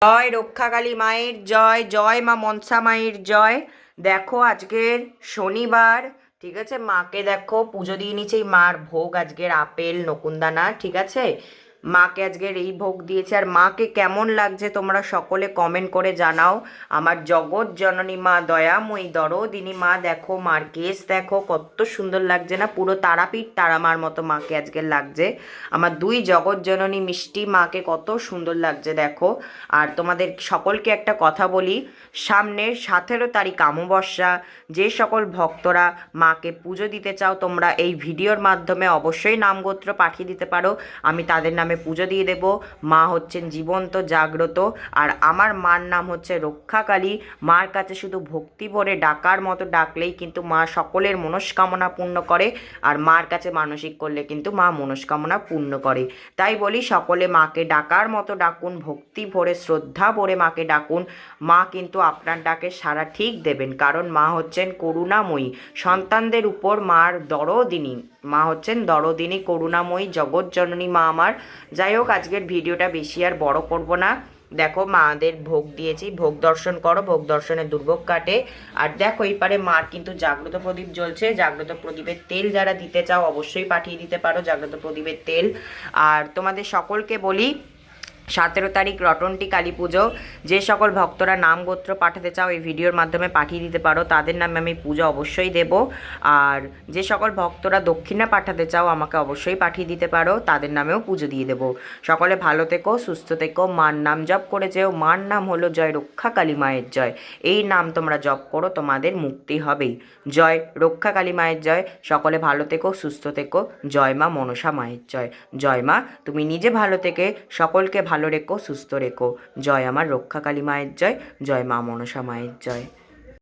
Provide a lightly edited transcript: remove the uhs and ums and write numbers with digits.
জয় রক্ষাকালী মায়ের জয়, জয় মা মনসা মায়ের জয়। দেখো আজকের শনিবার, ঠিক আছে। মাকে দেখো পুজো দিয়ে নিচ্ছে। মার ভোগ আজকের আপেল নকুনদানা, ঠিক আছে। মাকে আজকের এই ভোগ দিয়েছে। আর মাকে কেমন লাগছে তোমরা সকলে কমেন্ট করে জানাও। আমার জগৎ জননী মা দয়াময়ী দরদিনী মা, দেখো মার কেস দেখো কত সুন্দর লাগছে না, পুরো তারাপীঠ তারামার মতো মাকে আজকে লাগছে। আমার দুই জগৎ জননী মিষ্টি মাকে কত সুন্দর লাগছে দেখো। আর তোমাদের সকলকে একটা কথা বলি, সামনের 17 তারিখ অমাবস্যা, যে সকল ভক্তরা মাকে পুজো দিতে চাও তোমরা এই ভিডিওর মাধ্যমে অবশ্যই নামগোত্র পাঠিয়ে দিতে পারো। আমি তাদের নামে পুজো দিয়ে দেব। মা হচ্ছেন জীবন্ত জাগ্রত, আর আমার মার নাম হচ্ছে রক্ষাকালী। মার কাছে শুধু ভক্তি ভরে ডাকার মতো ডাকলেই কিন্তু মা সকলের মনস্কামনা পূর্ণ করে। আর মার কাছে মানসিক করলে কিন্তু মা মনস্কামনা পূর্ণ করে। তাই বলি সকলে মাকে ডাকার মতো ডাকুন, ভক্তি ভরে শ্রদ্ধা ভরে মাকে ডাকুন। মা কিন্তু আপনার ডাকে সাড়া ঠিক দেবেন, কারণ মা হচ্ছেন করুণাময়ী। সন্তানদের উপর মার দরদিনী, মা হচ্ছেন দরদিনী করুণাময়ী জগৎ জননী মা আমার। যাই হোক, আজকের ভিডিওটা বেশি আর বড় করব না। দেখো মাদের ভোগ দিয়েছি, ভোগ দর্শন করো, ভোগ দর্শনে দুর্ভোগ কাটে। আর দেখো এই পারে মার কিন্তু জাগ্রত প্রদীপ জ্বলছে। জাগ্রত প্রদীপের তেল যারা দিতে চাও অবশ্যই পাঠিয়ে দিতে পারো, জাগ্রত প্রদীপের তেল। আর তোমাদের সকলকে বলি, 17 তারিখ রটন্টি কালী পুজো, যে সকল ভক্তরা নাম গোত্র পাঠাতে চাও এই ভিডিওর মাধ্যমে পাঠিয়ে দিতে পারো, তাদের নামে আমি পুজো অবশ্যই দেব। আর যে সকল ভক্তরা দক্ষিণা পাঠাতে চাও আমাকে অবশ্যই পাঠিয়ে দিতে পারো, তাদের নামেও পুজো দিয়ে দেবো। সকলে ভালো থেকো, সুস্থ থেকো, মার নাম জপ করে যেও। মার নাম হলো জয় রক্ষাকালী মায়ের জয়। এই নাম তোমরা জপ করো, তোমাদের মুক্তি হবেই। জয় রক্ষাকালী মায়ের জয়। সকলে ভালো থেকো, সুস্থ থেকো। জয় মা মনসা মায়ের জয়। জয় মা, তুমি নিজে ভালো থেকে সকলকে ভালো রেখো, সুস্থ রেখো। জয় আমার রক্ষাকালী মায়ের জয়। জয় মা মনসা মায়ের জয়।